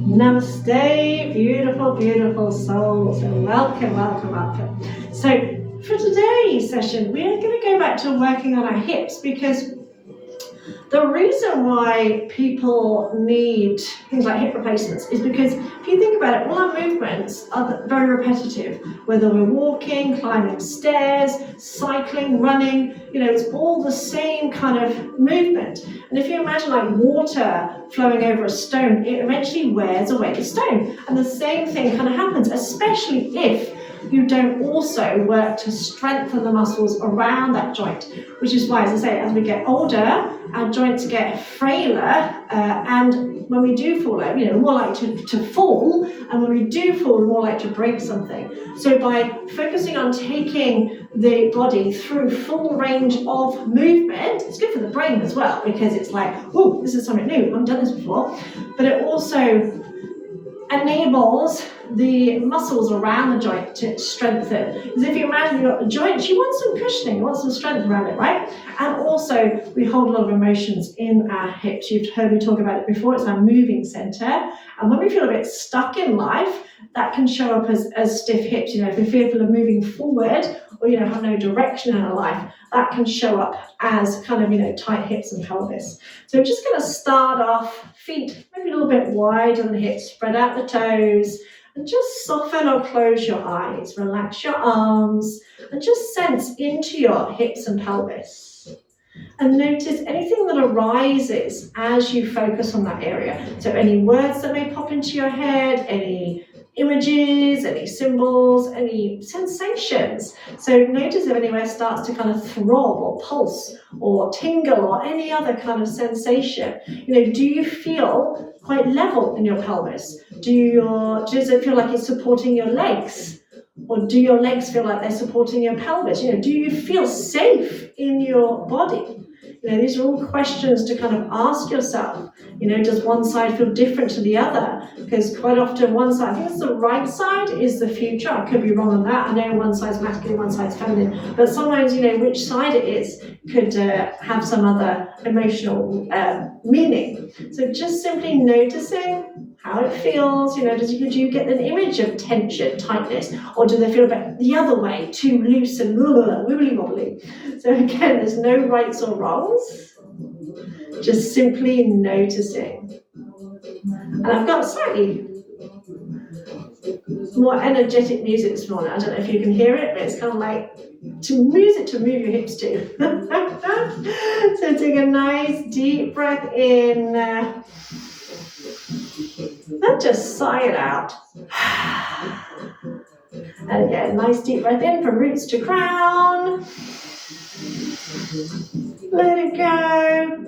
Namaste, beautiful, beautiful souls, and welcome, welcome, welcome. So for today's session, we are going to go back to working on our hips, because the reason why people need things like hip replacements is because if you think about it, all our movements are very repetitive, whether we're walking, climbing stairs, cycling, running, it's all the same kind of movement. And if you imagine like water flowing over a stone, it eventually wears away the stone. And the same thing kind of happens, especially if you don't also work to strengthen the muscles around that joint, which is why, as I say, as we get older, our joints get frailer, and when we do fall over, we're more likely to fall, and when we do fall, we're more likely to break something. So by focusing on taking the body through full range of movement, it's good for the brain as well, because it's like, oh, this is something new, I haven't done this before, but it also enables the muscles around the joint to strengthen. Because if you imagine you've got the joint, you want some cushioning, you want some strength around it, right? And also, we hold a lot of emotions in our hips. You've heard me talk about it before, it's our moving center. And when we feel a bit stuck in life, that can show up as stiff hips. If we're fearful of moving forward, or have no direction in our life, that can show up as kind of tight hips and pelvis. So we're just going to start off, feet maybe a little bit wider than the hips, spread out the toes, and just soften or close your eyes, relax your arms, and just sense into your hips and pelvis. And notice anything that arises as you focus on that area. So any words that may pop into your head, any images, any symbols, any sensations. So notice if anywhere starts to kind of throb or pulse or tingle or any other kind of sensation. Do you feel quite level in your pelvis? Does it feel like it's supporting your legs? Or do your legs feel like they're supporting your pelvis? Do you feel safe in your body? These are all questions to kind of ask yourself. Does one side feel different to the other? Because quite often one side, I think it's the right side, is the future. I could be wrong on that. I know one side's masculine, one side's feminine. But sometimes, which side it is could have some other emotional meaning. So just simply noticing how it feels. Do you get an image of tension, tightness, or do they feel a bit the other way, too loose and wibbly wobbly? So again, there's no rights or wrongs, just simply noticing. And I've got slightly more energetic music this morning. I don't know if you can hear it, but it's kind of like music to move your hips to. So take a nice deep breath in, and just sigh it out. And again, nice deep breath in from roots to crown. Let it go.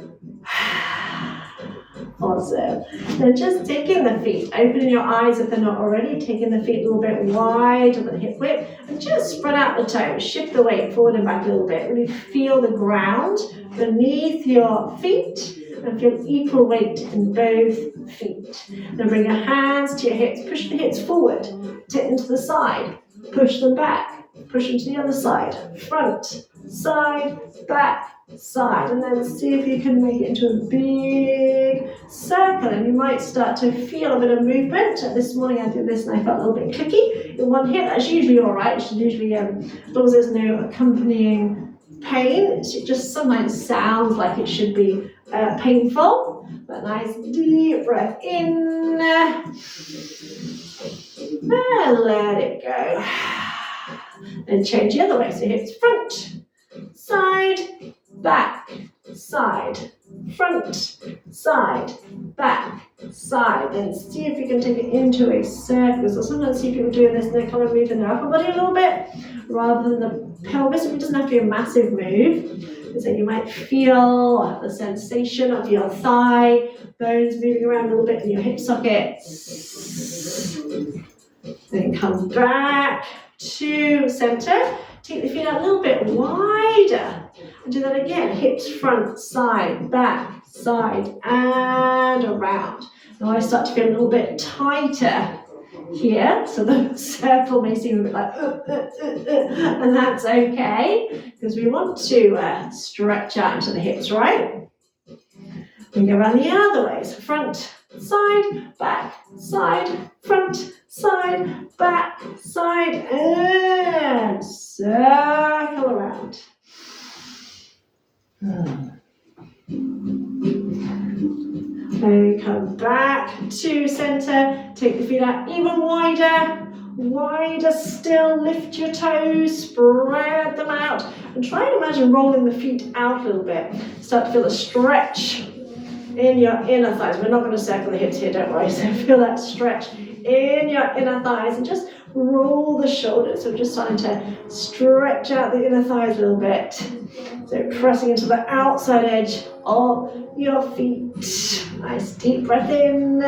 Awesome. Then just taking the feet, opening your eyes if they're not already, taking the feet a little bit wider than hip width, and just spread out the toes. Shift the weight forward and back a little bit. Really feel the ground beneath your feet and feel equal weight in both feet. Then bring your hands to your hips. Push the hips forward, tip them to the side, push them back, push them to the other side, front, side, back, side, and then see if you can make it into a big circle, and you might start to feel a bit of movement. This morning I did this and I felt a little bit clicky in one hip. That's usually all right. It's usually, as long as there's no accompanying pain, it just sometimes sounds like it should be painful. But nice deep breath in, and let it go. And change the other way, so hips front, side, back, side, front, side, back, side. Then see if you can take it into a circle. So sometimes I see people doing this and they're kind of moving their upper body a little bit rather than the pelvis. It doesn't have to be a massive move. So you might feel the sensation of your thigh bones moving around a little bit in your hip sockets. Then come back to center. Take the feet out a little bit wider. And do that again. Hips front, side, back, side, and around. Now I start to feel a little bit tighter here. So the circle may seem a bit like, and that's okay. Because we want to stretch out into the hips, right? We go around the other way. So front, side, back, side, front, side, back, side, and circle around. And come back to center, take the feet out even wider, wider still, lift your toes, spread them out, and try and imagine rolling the feet out a little bit. Start to feel a stretch in your inner thighs. We're not going to circle the hips here, don't worry, so feel that stretch in your inner thighs, and just roll the shoulders. So we're just starting to stretch out the inner thighs a little bit. So pressing into the outside edge of your feet. Nice deep breath in.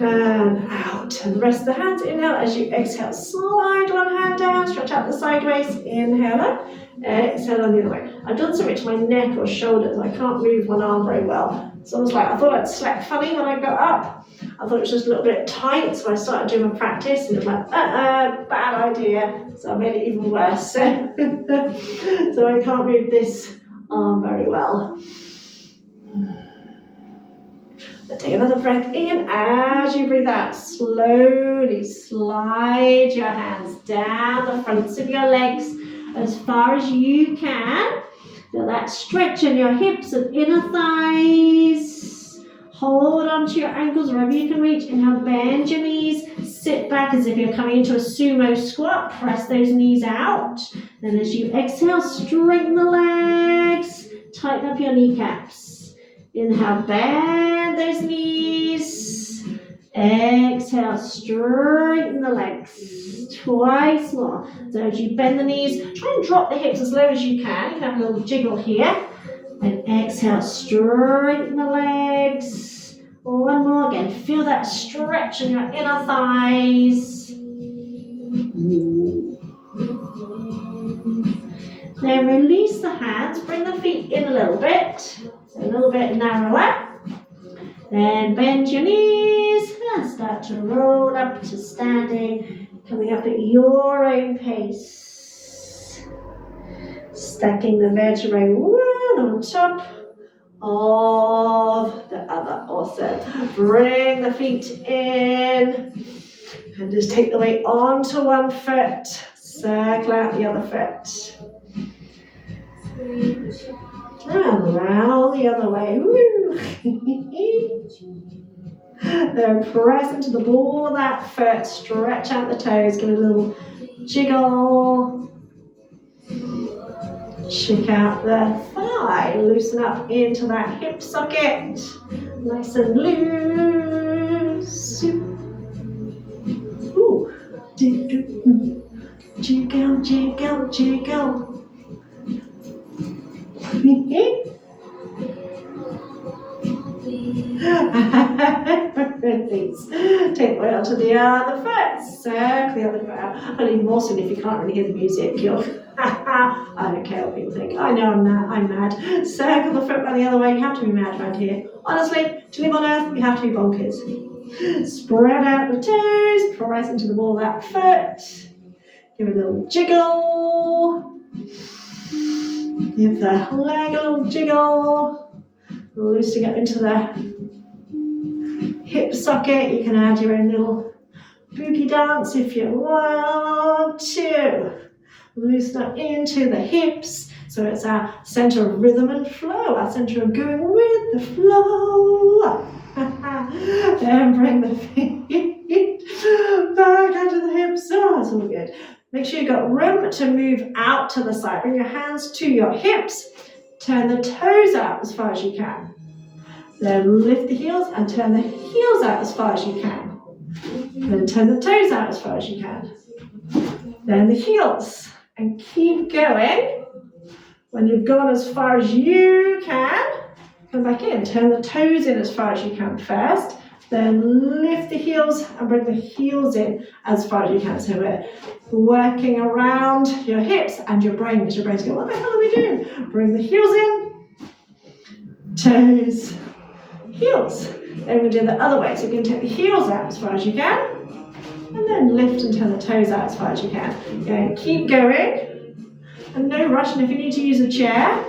And out. And rest the hands. Inhale as you exhale. Slide one hand down. Stretch out the sideways. Inhale up. Exhale on the other way. I've done something to my neck or shoulders. I can't move one arm very well. So I was like, I thought I'd slept funny when I got up. I thought it was just a little bit tight, so I started doing my practice, and it was like, bad idea. So I made it even worse. So I can't move this arm very well. But take another breath in as you breathe out. Slowly slide your hands down the fronts of your legs as far as you can. Feel that stretch in your hips and inner thighs. Hold on to your ankles wherever you can reach. Inhale, bend your knees. Sit back as if you're coming into a sumo squat. Press those knees out. Then as you exhale, straighten the legs. Tighten up your kneecaps. Inhale, bend those knees. Exhale, straighten the legs. Twice more. So as you bend the knees, try and drop the hips as low as you can. You can have a little jiggle here. And exhale, straighten the legs. One more again. Feel that stretch in your inner thighs. Then release the hands. Bring the feet in a little bit. So a little bit narrower. Then bend your knees and start to roll up to standing. Coming up at your own pace. Stacking the vertebrae one on top of the other. Awesome. Bring the feet in and just take the weight onto one foot. Circle out the other foot. And round the other way. Then press into the ball of that foot. Stretch out the toes. Give it a little jiggle. Shake out the thigh. Loosen up into that hip socket. Nice and loose. Ooh. Jiggle, jiggle, jiggle. Take the weight onto the other foot. Circle the other foot out. I'll even more soon if you can't really hear the music. I don't care what people think. I know I'm mad. Circle the foot by the other way. You have to be mad around here. Honestly, to live on earth, you have to be bonkers. Spread out the toes. Press into the ball of that foot. Give it a little jiggle. Give the leg a little jiggle. Loosening up into the hip socket. You can add your own little boogie dance if you want to. Loosen up into the hips. So it's our center of rhythm and flow, our center of going with the flow. Then bring the feet back onto the hips. Oh, it's all good. Make sure you've got room to move out to the side. Bring your hands to your hips. Turn the toes out as far as you can. Then lift the heels and turn the heels out as far as you can. Then turn the toes out as far as you can. Then the heels. And keep going. When you've gone as far as you can, come back in. Turn the toes in as far as you can first. Then lift the heels and bring the heels in as far as you can. So we're working around your hips and your brain, because your brain's going, what the hell are we doing? Bring the heels in, toes, heels. Then we do the other way. So you can take the heels out as far as you can, and then lift and turn the toes out as far as you can. Keep going, and no rush. And if you need to use a chair,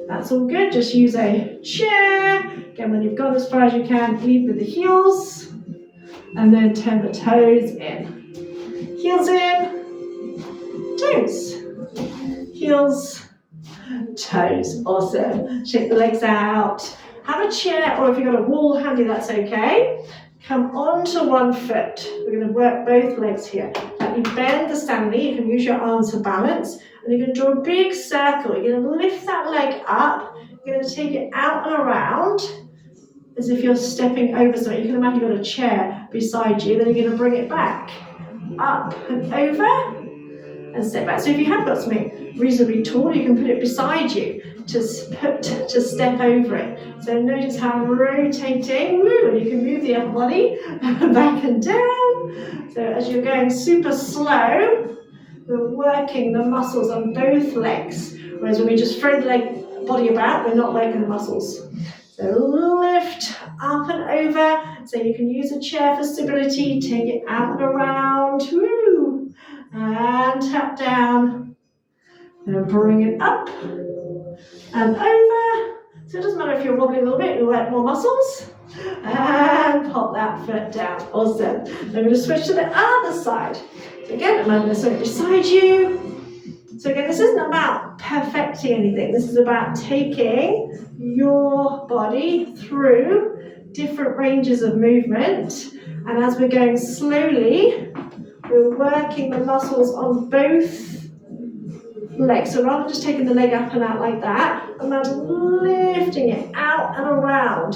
That's all good. Just use a chair. Again, when you've gone as far as you can, lead with the heels. And then turn the toes in. Heels in, toes. Heels, toes. Awesome. Shake the legs out. Have a chair, or if you've got a wall handy, that's okay. Come onto one foot. We're going to work both legs here. Let me bend the stand knee. You can use your arms for balance. And you're going to draw a big circle. You're going to lift that leg up. You're going to take it out and around as if you're stepping over something. You can imagine you've got a chair beside you. Then you're going to bring it back. Up and over. And step back. So if you have got something reasonably tall, you can put it beside you to step over it. So notice how I'm rotating, and you can move the upper body back and down. So as you're going super slow, we're working the muscles on both legs. Whereas when we just throw the body about, we're not working the muscles. So lift up and over. So you can use a chair for stability. Take it out and around. Woo. And tap down. And bring it up and over. So it doesn't matter if you're wobbling a little bit, you'll work more muscles. And pop that foot down. Awesome. Then we're going to switch to the other side. So again, imagine there's something beside you. So again, this isn't about perfecting anything. This is about taking your body through different ranges of movement. And as we're going slowly, we're working the muscles on both legs. So rather than just taking the leg up and out like that, imagine lifting it out and around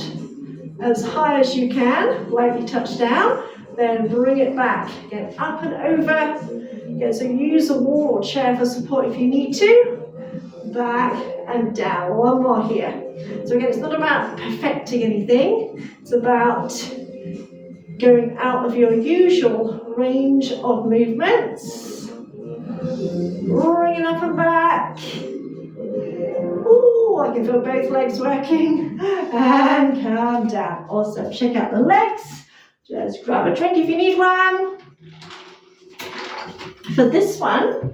as high as you can, lightly touch down, then bring it back, again up and over. Again, so use a wall or chair for support if you need to. Back and down. One more here. So again, it's not about perfecting anything. It's about going out of your usual range of movements. Bring it up and back. Ooh, I can feel both legs working. And come down. Awesome. Check out the legs. Just grab a drink if you need one. For this one,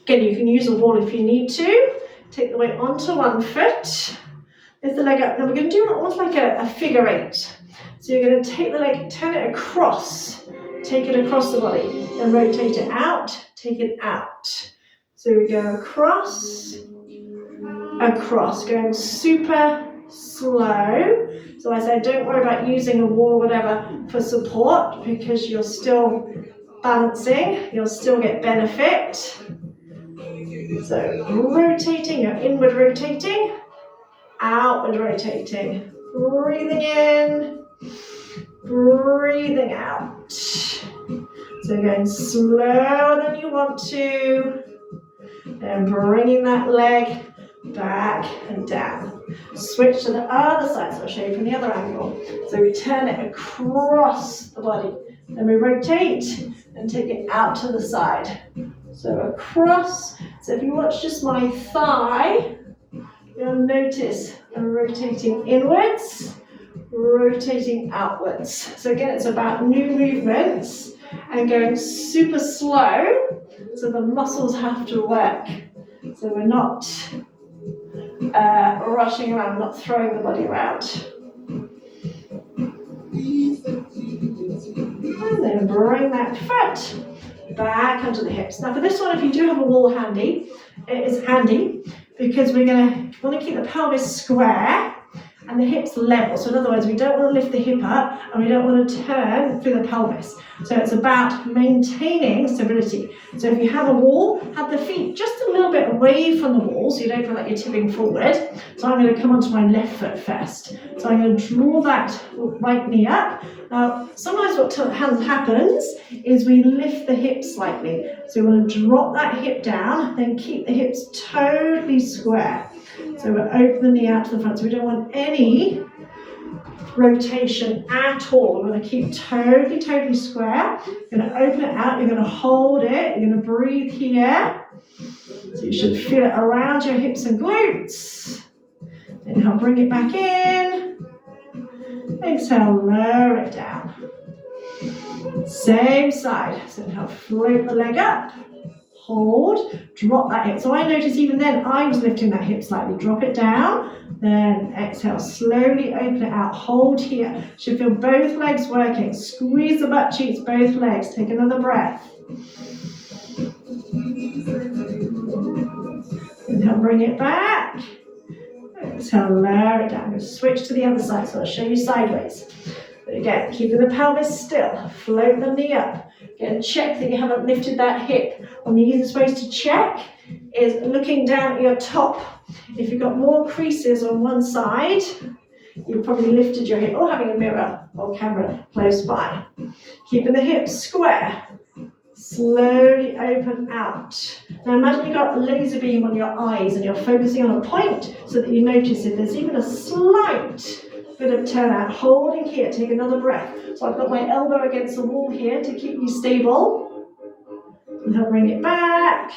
again, you can use a wall if you need to. Take the weight onto one foot. Lift the leg up. Now we're going to do almost like a figure eight. So you're going to take the leg, turn it across. Take it across the body. Then rotate it out. Take it out. So we go across, across. Going super slow. So I said, don't worry about using a wall or whatever for support because you're still balancing. You'll still get benefit. So rotating, you're inward rotating, outward rotating. Breathing in, breathing out. So going slower than you want to. And bringing that leg back and down. Switch to the other side, so I'll show you from the other angle. So we turn it across the body. Then we rotate and take it out to the side. So across. So if you watch just my thigh, you'll notice I'm rotating inwards, rotating outwards. So again, it's about new movements and going super slow so the muscles have to work. So we're not rushing around, not throwing the body around. And then bring that foot back onto the hips. Now for this one, if you do have a wall handy, it is handy because we want to keep the pelvis square and the hips level. So in other words, we don't want to lift the hip up and we don't want to turn through the pelvis. So it's about maintaining stability. So if you have a wall, have the feet just a little bit away from the wall so you don't feel like you're tipping forward. So I'm going to come onto my left foot first. So I'm going to draw that right knee up. Now, sometimes what happens is we lift the hips slightly. So we want to drop that hip down, then keep the hips totally square. So we'll open the knee out to the front. So we don't want any rotation at all. We're going to keep totally square. You're going to open it out. You're going to hold it. You're going to breathe here. So you should feel it around your hips and glutes. Inhale, bring it back in. Exhale, lower it down. Same side. So inhale, float the leg up. hold, drop that hip. So I noticed even then I was lifting that hip slightly. Drop it down, then exhale, slowly open it out. Hold here. Should feel both legs working. Squeeze the butt cheeks, both legs. Take another breath. Inhale, bring it back. Exhale, lower it down. Switch to the other side, so I'll show you sideways. But again, keeping the pelvis still. Float the knee up. Again, check that you haven't lifted that hip. One of the easiest ways to check is looking down at your top. If you've got more creases on one side, you've probably lifted your hip, or having a mirror or camera close by. Keeping the hips square. Slowly open out. Now imagine you've got a laser beam on your eyes and you're focusing on a point so that you notice if there's even a slight bit of turnout. Holding here, take another breath. So I've got my elbow against the wall here to keep you stable. And I'll bring it back.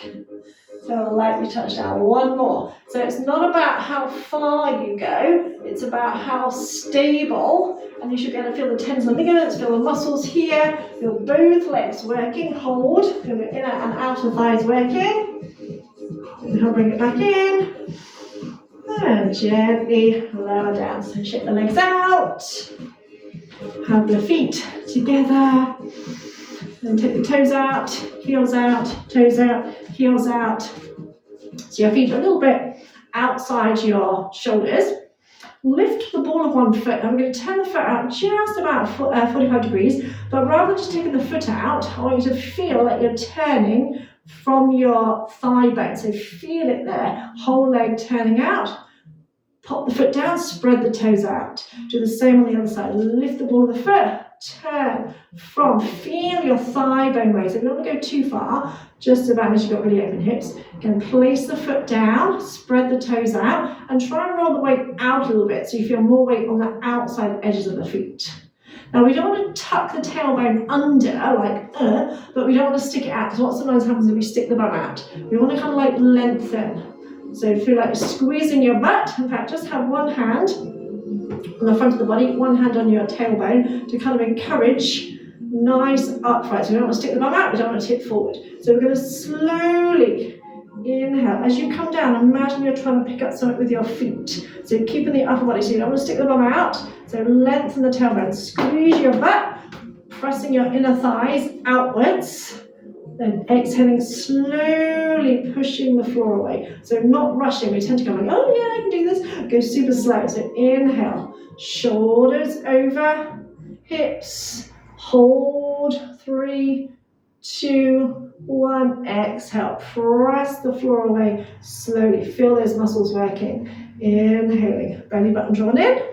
So lightly touch down. One more. So it's not about how far you go, it's about how stable, and you should be able to feel the tendons and ligaments, feel the muscles here, feel both legs working, hold, feel the inner and outer thighs working. And I'll bring it back in. And gently lower down. So shake the legs out. Have the feet together. Then take the toes out, heels out, toes out, heels out. So your feet are a little bit outside your shoulders. Lift the ball of one foot. I'm going to turn the foot out just about 45 degrees, but rather than just taking the foot out, I want you to feel like you're turning from your thigh bone. So feel it there, whole leg turning out. Pop the foot down, spread the toes out. Do the same on the other side. Lift the ball of the foot, turn from, feel your thigh bone raise. If you don't want to go too far, just about as you've got really open hips. Again, place the foot down, spread the toes out, and try and roll the weight out a little bit so you feel more weight on the outside edges of the feet. Now we don't want to tuck the tailbone under, but we don't want to stick it out, because what sometimes happens is we stick the bum out. We want to kind of like lengthen. So feel like you're squeezing your butt. In fact, just have one hand on the front of the body, one hand on your tailbone to kind of encourage nice upright. So we don't want to stick the bum out, we don't want to tip forward. So we're going to slowly inhale. As you come down, imagine you're trying to pick up something with your feet. So keeping the upper body, so you don't want to stick the bum out. So lengthen the tailbone, squeeze your butt, pressing your inner thighs outwards. Then exhaling, slowly pushing the floor away. So not rushing. We tend to go like, oh yeah, I can do this. Go super slow. So inhale, shoulders over, hips, hold, 3, 2, 1. Exhale, press the floor away slowly. Feel those muscles working. Inhaling, belly button drawn in,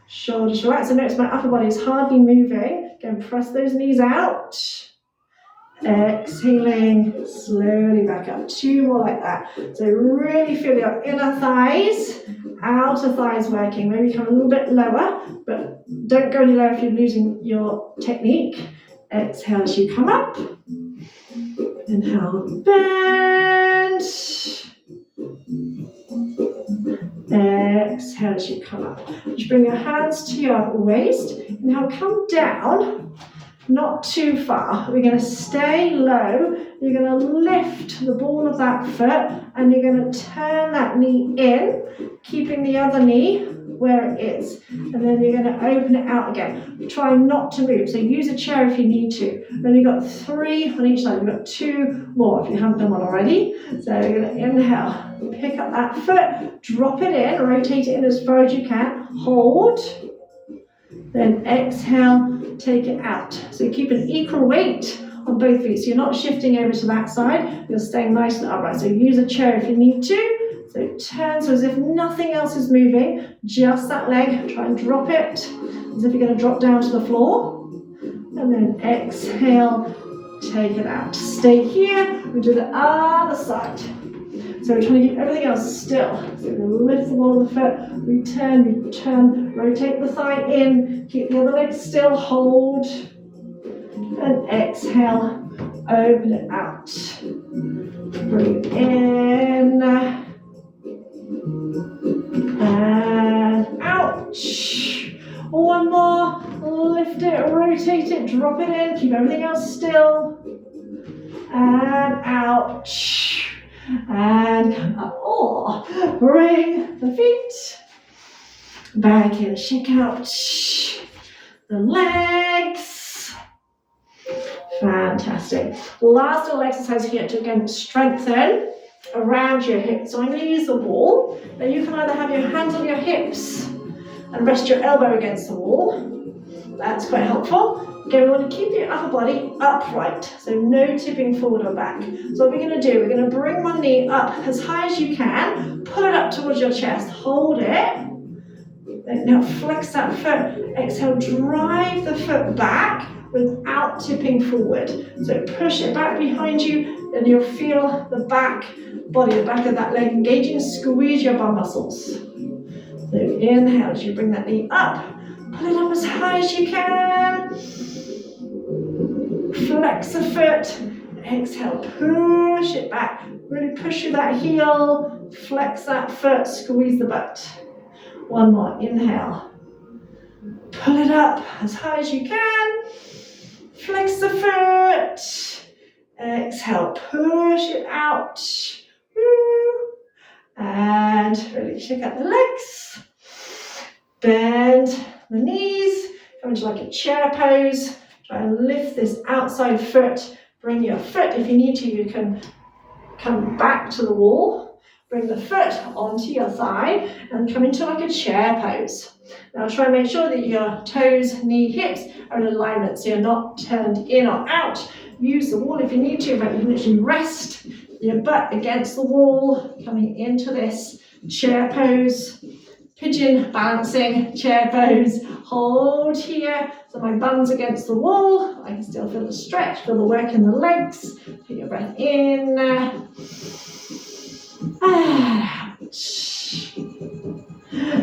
shoulders relaxed. So notice my upper body is hardly moving. Again, press those knees out. Exhaling, slowly back up. 2 more like that. So really feel your inner thighs, outer thighs working. Maybe come a little bit lower, but don't go any lower if you're losing your technique. Exhale as you come up. Inhale, bend. Exhale as you come up. Just bring your hands to your waist. Inhale, come down. Not too far. We're going to stay low. You're going to lift the ball of that foot and you're going to turn that knee in, keeping the other knee where it is. And then you're going to open it out again. Try not to move. So use a chair if you need to. Then you've got 3 on each side. You've got 2 more if you haven't done one already. So you're going to inhale, pick up that foot, drop it in, rotate it in as far as you can. Hold. Then exhale, take it out. So keep an equal weight on both feet. So you're not shifting over to that side. You're staying nice and upright. So use a chair if you need to. So turn so as if nothing else is moving. Just that leg. Try and drop it as if you're going to drop down to the floor. And then exhale, take it out. Stay here. We do the other side. So we're trying to keep everything else still. So we're going to lift the ball of the foot, return, rotate the thigh in, keep the other leg still, hold, and exhale, open it out. Breathe in, and out. 1 more, lift it, rotate it, drop it in, keep everything else still. and out, and up. Or bring the feet back in, shake out the legs. Fantastic. Last little exercise here to again strengthen around your hips. So I'm going to use the wall. Now you can either have your hands on your hips and rest your elbow against the wall. That's quite helpful. Okay, we want to keep your upper body upright, so no tipping forward or back. So what we're going to do, we're going to bring one knee up as high as you can, pull it up towards your chest, hold it. Now flex that foot, exhale, drive the foot back without tipping forward. So push it back behind you, and you'll feel the back body, the back of that leg engaging, squeeze your bum muscles. So inhale as you bring that knee up, pull it up as high as you can. Flex the foot, exhale, push it back. Really push through that heel, flex that foot, squeeze the butt. One more, inhale. Pull it up as high as you can. Flex the foot. Exhale, push it out. And really shake out the legs. Bend the knees. Come into like a chair pose. Try and lift this outside foot. Bring your foot, if you need to, you can come back to the wall. Bring the foot onto your thigh and come into like a chair pose. Now try and make sure that your toes, knee, hips are in alignment so you're not turned in or out. Use the wall if you need to, but you can literally rest your butt against the wall, coming into this chair pose. Pigeon balancing, chair pose, hold here. So my bum's against the wall. I can still feel the stretch, feel the work in the legs. Take your breath in.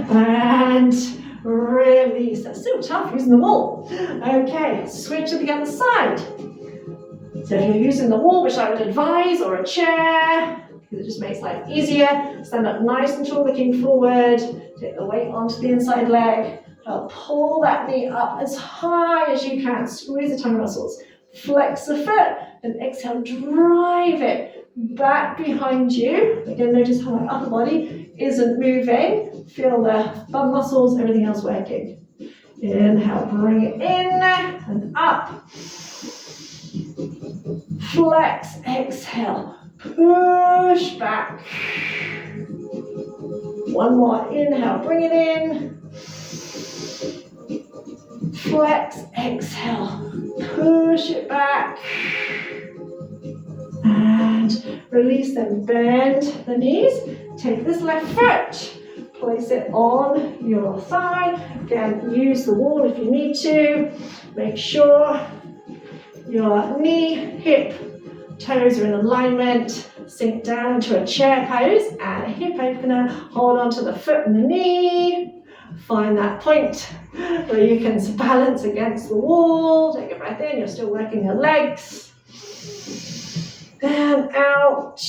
And release. That's still tough using the wall. Okay, switch to the other side. So if you're using the wall, which I would advise, or a chair, because it just makes life easier, stand up nice and tall, looking forward. Take the weight onto the inside leg. Now pull that knee up as high as you can. Squeeze the tummy muscles. Flex the foot and exhale, drive it back behind you. Again, notice how my upper body isn't moving. Feel the bum muscles, everything else working. Inhale, bring it in and up. Flex, exhale, push back. One more, inhale, bring it in. Flex, exhale, push it back. And release them, bend the knees. Take this left foot, place it on your thigh. Again, use the wall if you need to. Make sure your knee, hip, toes are in alignment. Sink down into a chair pose and a hip opener. Hold on to the foot and the knee. Find that point where you can balance against the wall. Take a breath in, you're still working your legs. And out.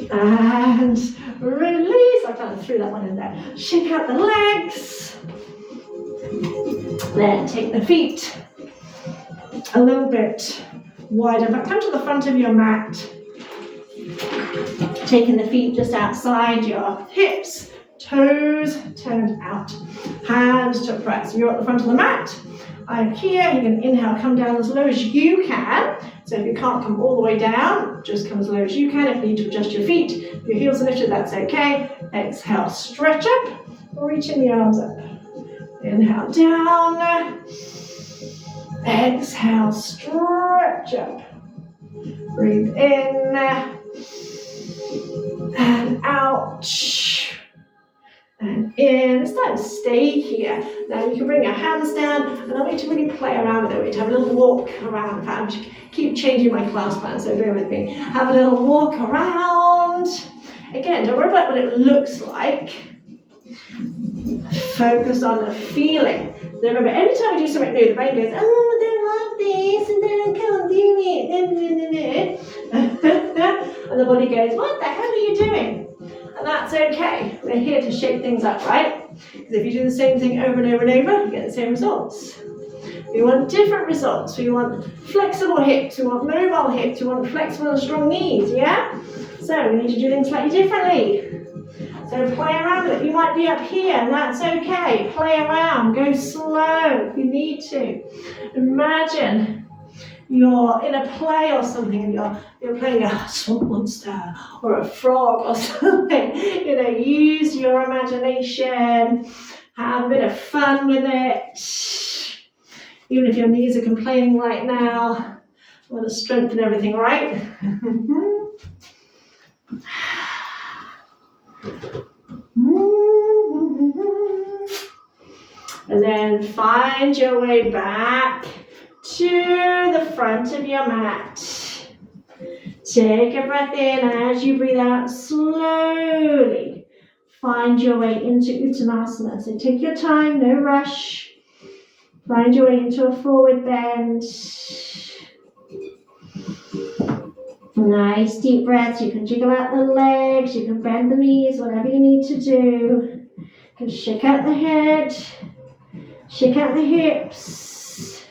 And release. I kind of threw that one in there. Shake out the legs. Then take the feet a little bit wider, but come to the front of your mat. Taking the feet just outside your hips, toes turned out, hands to press. You're at the front of the mat. I'm here. You can inhale, come down as low as you can. So if you can't come all the way down, just come as low as you can. If you need to adjust your feet, your heels are lifted, that's okay. Exhale, stretch up, reaching the arms up. Inhale, down. Exhale, stretch up. Breathe in and out. And in. It's time to stay here. Now you can bring your hands down, and I want you to really play around with it. I want you to have a little walk around. I keep changing my class plan, so bear with me. Have a little walk around. Again, don't worry about what it looks like. Focus on the feeling. So remember, every time we do something new, the brain goes, oh, I don't like this, and then I can't do it. And the body goes, what the hell are you doing? And that's okay. We're here to shake things up, right? Because if you do the same thing over and over and over, you get the same results. We want different results. We want flexible hips, we want mobile hips, we want flexible and strong knees, yeah? So we need to do things slightly differently. So play around with it. You might be up here, and that's okay. Play around, go slow if you need to. Imagine you're in a play or something and you're playing a swamp monster or a frog or something. You know, use your imagination, have a bit of fun with it. Even if your knees are complaining right now, I want to strengthen everything, right? And then find your way back to the front of your mat. Take a breath in as you breathe out slowly. Find your way into Uttanasana. So take your time, no rush. Find your way into a forward bend. Nice deep breaths. You can jiggle out the legs, you can bend the knees, whatever you need to do. You can shake out the head, shake out the hips.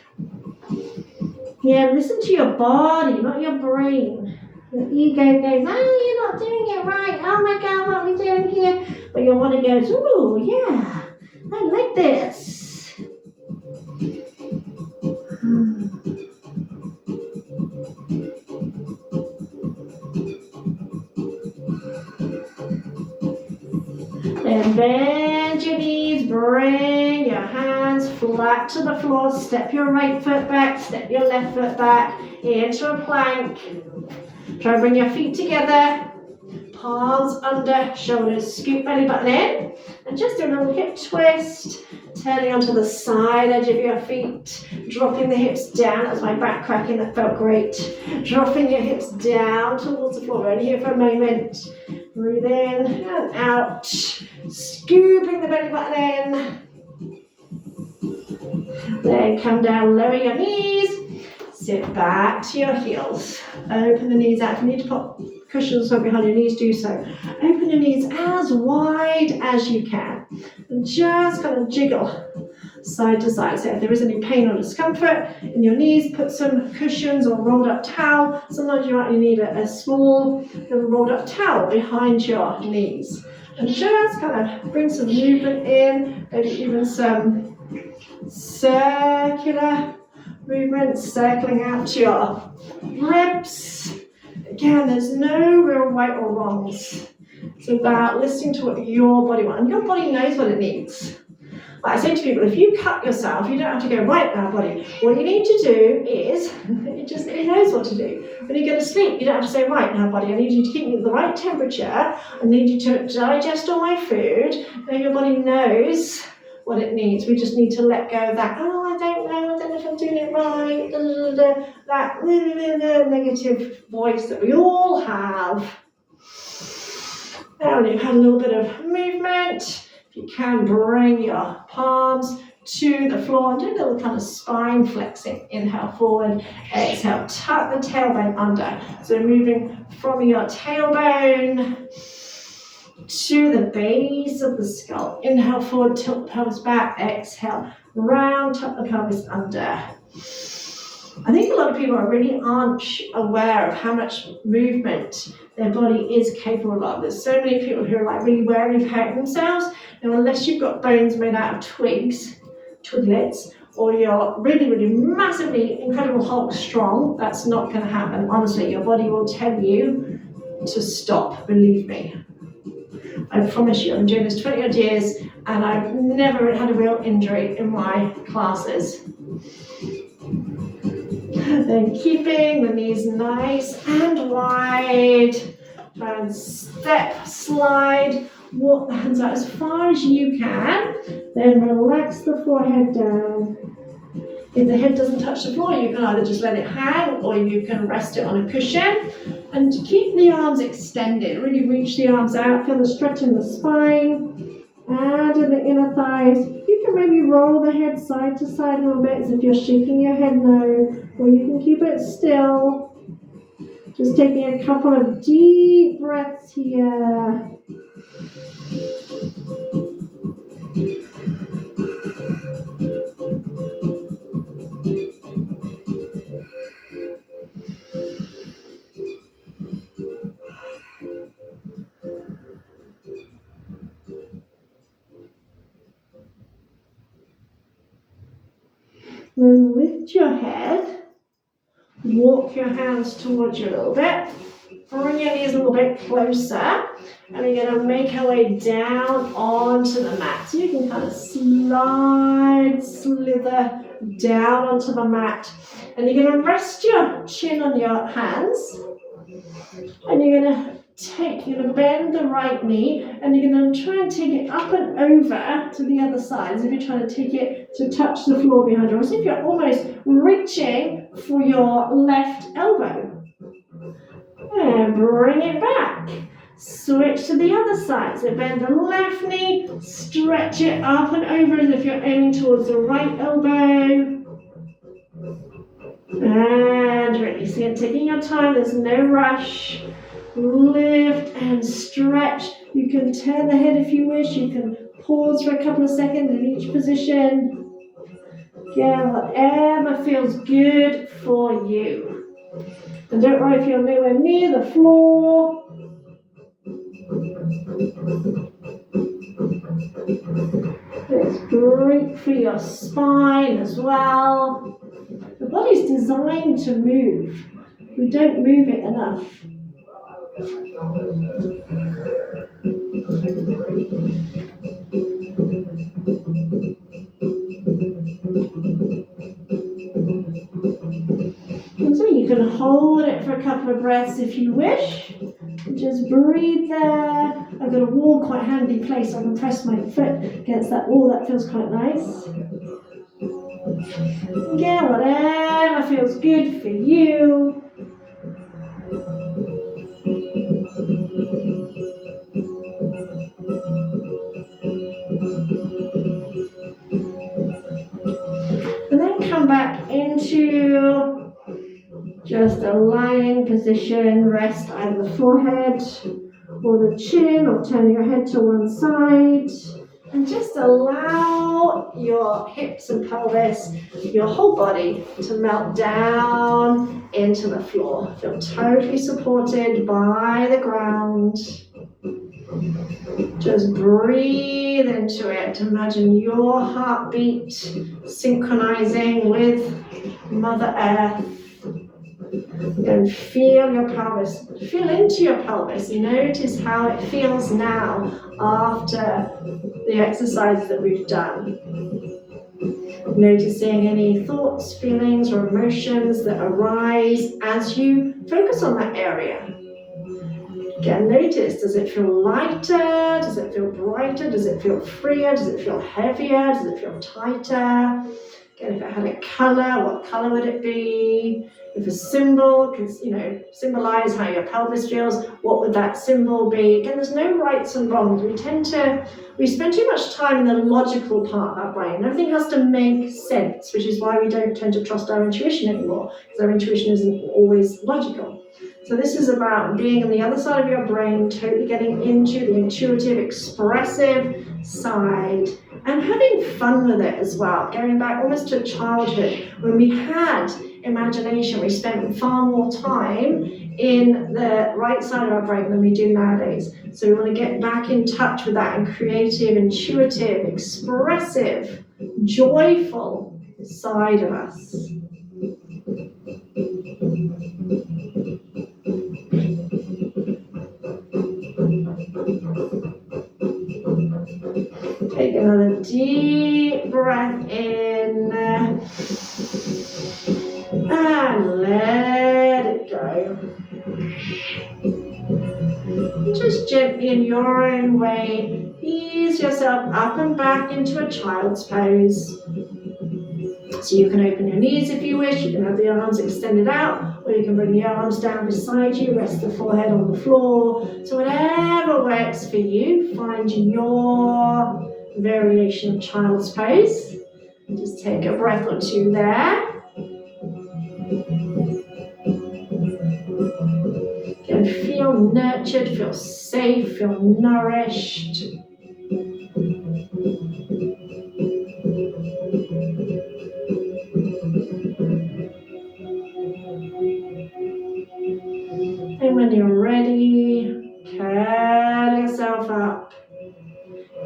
Yeah, listen to your body, not your brain. Your ego goes, oh, you're not doing it right. Oh my God, what are we doing here? But your body goes, ooh, yeah, I like this. Then bend your knees, bring your hands flat to the floor, step your right foot back, step your left foot back into a plank. Try and bring your feet together, palms under shoulders, scoop belly button in, and just do a little hip twist, turning onto the side edge of your feet, dropping the hips down. That's my back cracking, that felt great. Dropping your hips down towards the floor. Only here for a moment. Breathe in and out, scooping the belly button in. Then come down, lower your knees, sit back to your heels. Open the knees out. If you need to pop cushions behind your knees, do so. Open your knees as wide as you can and just kind of jiggle side to side. So if there is any pain or discomfort in your knees, put some cushions or rolled up towel. Sometimes you might need a small little rolled up towel behind your knees. And just kind of bring some movement in, maybe even some circular movement, circling out to your ribs. Again, there's no real right or wrongs. It's about listening to what your body wants. And your body knows what it needs. Like I say to people, if you cut yourself, you don't have to go, right now, body. What you need to do is, it knows what to do. When you go to sleep, you don't have to say, right now, body, I need you to keep me at the right temperature. I need you to digest all my food. Now your body knows what it needs. We just need to let go of that, oh, I don't know if I'm doing it right, that negative voice that we all have. Now when you've had a little bit of movement, you can bring your palms to the floor and do a little kind of spine flexing. Inhale forward, exhale, tuck the tailbone under. So moving from your tailbone to the base of the skull. Inhale forward, tilt the pelvis back, exhale, round, tuck the pelvis under. I think a lot of people really aren't aware of how much movement their body is capable of. There's so many people who are like really wary of hurting themselves. And unless you've got bones made out of twigs, twiglets, or you're really, really massively incredible Hulk strong, that's not going to happen. Honestly, your body will tell you to stop, believe me. I promise you, I'm doing this 20 odd years and I've never had a real injury in my classes. Then keeping the knees nice and wide. Try and step, slide, walk the hands out as far as you can. Then relax the forehead down. If the head doesn't touch the floor, you can either just let it hang or you can rest it on a cushion. And keep the arms extended. Really reach the arms out. Feel the stretch in the spine and in the inner thighs. You can maybe roll the head side to side a little bit as if you're shaking your head no. Or you can keep it still. Just taking a couple of deep breaths here. Then lift your head, walk your hands towards you a little bit, bring your knees a little bit closer, and we're going to make our way down onto the mat. So you can kind of slither down onto the mat, and you're going to rest your chin on your hands, and you're going to bend the right knee, and you're going to try and take it up and over to the other side, as if you're trying to take it to touch the floor behind you, as if you're almost reaching for your left elbow. And bring it back. Switch to the other side. So bend the left knee, stretch it up and over as if you're aiming towards the right elbow. And release it, taking your time, there's no rush. Lift and stretch. You can turn the head if you wish. You can pause for a couple of seconds in each position. Yeah, whatever feels good for you. And don't worry if you're nowhere near the floor. It's great for your spine as well. The body's designed to move. We don't move it enough. And so you can hold it for a couple of breaths if you wish. Just breathe there. I've got a wall, quite handy place. I can press my foot against that wall. That feels quite nice. Yeah, whatever feels good for you. And then come back into just a lying position. Rest either the forehead or the chin, or turn your head to one side. And just allow your hips and pelvis, your whole body, to melt down into the floor. Feel totally supported by the ground. Just breathe into it. Imagine your heartbeat synchronizing with Mother Earth. And feel your pelvis. Feel into your pelvis. Notice how it feels now after the exercise that we've done. Noticing any thoughts, feelings, or emotions that arise as you focus on that area. Again, notice, does it feel lighter? Does it feel brighter? Does it feel freer? Does it feel heavier? Does it feel tighter? Again, if it had a color, what color would it be? If a symbol can, symbolize how your pelvis feels, what would that symbol be? Again, there's no rights and wrongs. We spend too much time in the logical part of our brain. Everything has to make sense, which is why we don't tend to trust our intuition anymore, because our intuition isn't always logical. So this is about being on the other side of your brain, totally getting into the intuitive, expressive side, and having fun with it as well. Going back almost to childhood, when we had imagination, we spent far more time in the right side of our brain than we do nowadays. So we want to get back in touch with that creative, intuitive, expressive, joyful side of us. Take another deep breath in and let it go. Just gently in your own way, ease yourself up and back into a child's pose. So you can open your knees if you wish, you can have the arms extended out, or you can bring the arms down beside you, rest the forehead on the floor. So whatever works for you, find your variation of child's pose. Just take a breath or two there. Again, feel nurtured, feel safe, feel nourished. And when you're ready, curl yourself up.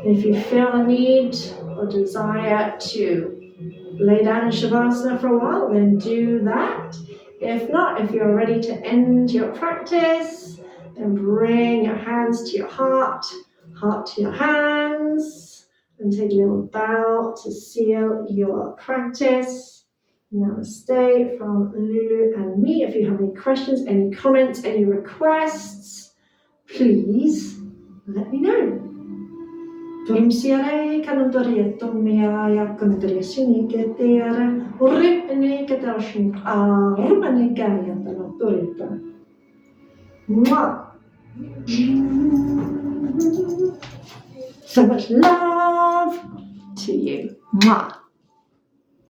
And if you feel a need or desire to lay down in Shavasana for a while, then do that. If not, if you're ready to end your practice, then bring your hands to your heart to your hands, and take a little bow to seal your practice. Namaste from Lulu and me. If you have any questions, any comments, any requests, please let me know. Turimsiare kanundoria tomia kanundoria sinike teara uripne ketashnik arumane gaya tanoturipa. So much love to you. Mwah.